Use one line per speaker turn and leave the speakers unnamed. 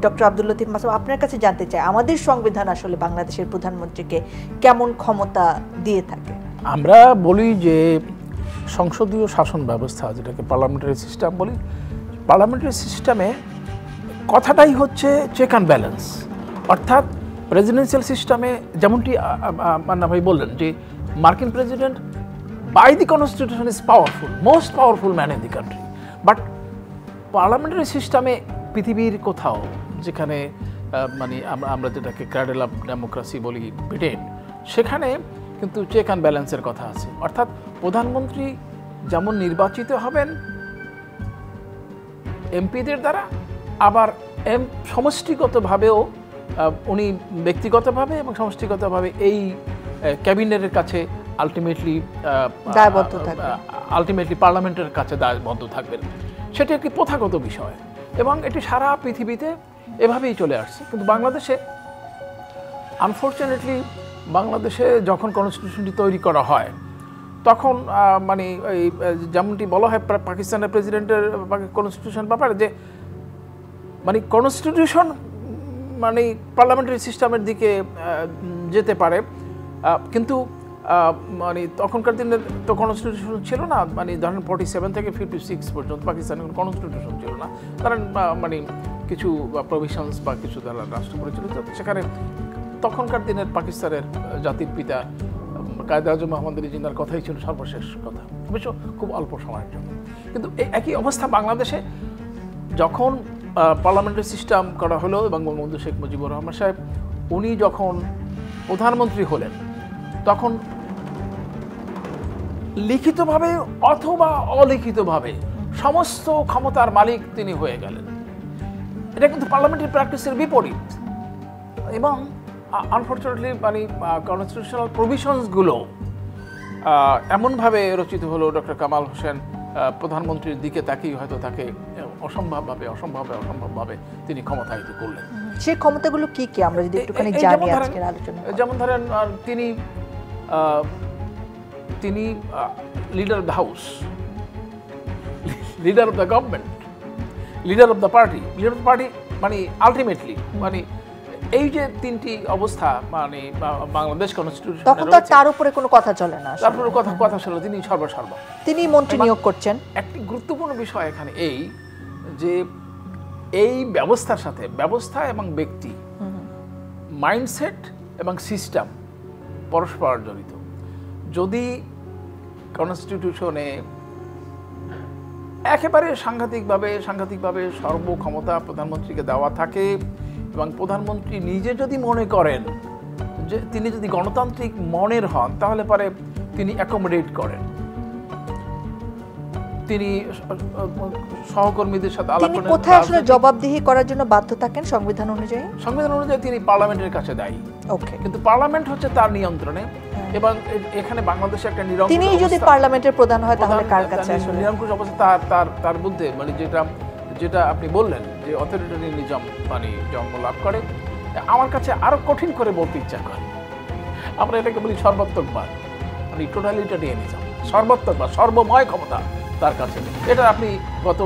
Doctor Abdul Latif Masum, আপনার কাছে জানতে চাই আমাদের সংবিধান আসলে বাংলাদেশের প্রধানমন্ত্রীকে কেমন ক্ষমতা দিয়ে থাকে?
আমরা বলি যে সংসদীয় শাসন ব্যবস্থা, যেটাকে পার্লামেন্টারি সিস্টেম বলি, পার্লামেন্টারি সিস্টেমে কথাটাই হচ্ছে চেক অ্যান্ড ব্যালেন্স। অর্থাৎ প্রেসিডেন্সিয়াল সিস্টেমে যেমনটি মান্না ভাই বললেন যে মার্কিন president by the constitution is powerful, most powerful man in the country. But parliamentary সিস্টেমে পৃথিবীর কোথাও, যেখানে মানে আমরা যেটাকে ক্র্যাডল অফ ডেমোক্রেসি বলি ব্রিটেন, সেখানে কিন্তু চেক অ্যান্ড ব্যালেন্সের কথা আছে। অর্থাৎ প্রধানমন্ত্রী যেমন নির্বাচিত হবেন এমপিদের দ্বারা, আবার সমষ্টিগতভাবেও উনি ব্যক্তিগতভাবে এবং সমষ্টিগতভাবে এই ক্যাবিনেটের কাছে আলটিমেটলি পার্লামেন্টের কাছে দায়বদ্ধ থাকবেন। সেটি একটি প্রথাগত বিষয় এবং এটি সারা পৃথিবীতে এভাবেই চলে আসছে। কিন্তু বাংলাদেশে আনফর্চুনেটলি বাংলাদেশে যখন কনস্টিটিউশনটি তৈরি করা হয় তখন মানে এই যেমনটি বলা হয় পাকিস্তানের প্রেসিডেন্টের কনস্টিটিউশন ব্যাপারে, যে মানে কনস্টিটিউশন মানে পার্লামেন্টারি সিস্টেমের দিকে যেতে পারে, কিন্তু মানে তখনকার দিনের তো কনস্টিটিউশন ছিল না। মানে ধরেন 47 থেকে 56 পর্যন্ত পাকিস্তানের কোনো কনস্টিটিউশন ছিল না। কারণ মানে কিছু প্রভিশনস বা কিছু দ্বারা রাষ্ট্র পরিচালিত, সেখানে তখনকার দিনের পাকিস্তানের জাতির পিতা কায়েদ আজম মোহাম্মদ আলী জিন্নাহর কথাই ছিল সর্বশেষ কথা, অবশ্য খুব অল্প সময়ের জন্য। কিন্তু এই একই অবস্থা বাংলাদেশে যখন পার্লামেন্টারি সিস্টেম করা হলো এবং বঙ্গবন্ধু শেখ মুজিবুর রহমান সাহেব উনি যখন প্রধানমন্ত্রী হলেন, তখন লিখিতভাবে অথবা অলিখিতভাবে সমস্ত ক্ষমতার মালিক তিনি হয়ে গেলেন। এটা কিন্তু পার্লামেন্টারি প্র্যাকটিসের বিপরীত। এবং আনফর্চুনেটলি মানে কনস্টিটিউশনাল প্রভিশনসগুলো এমনভাবে রচিত হলো, ডক্টর কামাল হোসেন প্রধানমন্ত্রীর দিকে তাকিয়ে হয়তো তাকে অসম্ভবভাবে তিনি ক্ষমতায়িত করলেন।
সেই ক্ষমতাগুলো কি কি আমরা যদি একটুখানি জানি আজকের আলোচনা।
যেমন ধরেন তিনি leader of the house, leader of the government, leader of the party. Leader of the party মানে আলটিমেটলি মানে এই যে তিনটি অবস্থা মানে বাংলাদেশ কনস্টিটিউশন,
তখন তো তার উপরে কোনো কথা চলে না।
তারপরে কথা ছিল তিনি সর্বসর্বা,
তিনি মন্ত্রী নিয়োগ করছেন।
একটি গুরুত্বপূর্ণ বিষয় এখানে এই যে এই ব্যবস্থার সাথে ব্যবস্থা এবং ব্যক্তি, মাইন্ডসেট এবং সিস্টেম পরস্পর জড়িত। যদি কনস্টিটিউশনে একেবারে সাংঘাতিকভাবে সর্বক্ষমতা প্রধানমন্ত্রীকে দেওয়া থাকে এবং প্রধানমন্ত্রী নিজে যদি মনে করেন যে তিনি যদি গণতান্ত্রিক মনের হন, তাহলে পরে তিনি অ্যাকোমোডেট করেন, তিনি সহকর্মীদের সাথে আলাপ করেন।
কোথায় আসলে জবাবদিহি করার জন্য বাধ্য থাকেন সংবিধান অনুযায়ী?
সংবিধান অনুযায়ী তিনি পার্লামেন্টের কাছে দায়ী। ওকে, কিন্তু পার্লামেন্ট হচ্ছে তার নিয়ন্ত্রণে। এবং এখানে বাংলাদেশে একটা নিরঙ্কুশ,
তিনি যদি পার্লামেন্টের প্রধান হয় তাহলে কার কাছে আসলে
নিরঙ্কুশ অবস্থা তার মধ্যে মানে যেটা আপনি বললেন যে অথরিটারিয়ানিজম মানে জন্ম লাভ করে। আমার কাছে আরো কঠিন করে বলতে ইচ্ছা করে, আমরা এটাকে বলি সর্বাত্মকবাদ, মানে টোটালিটারিয়ানিজম, সর্বাত্মকবাদ, সর্বময় ক্ষমতা তার কাছে। এটা আপনি গত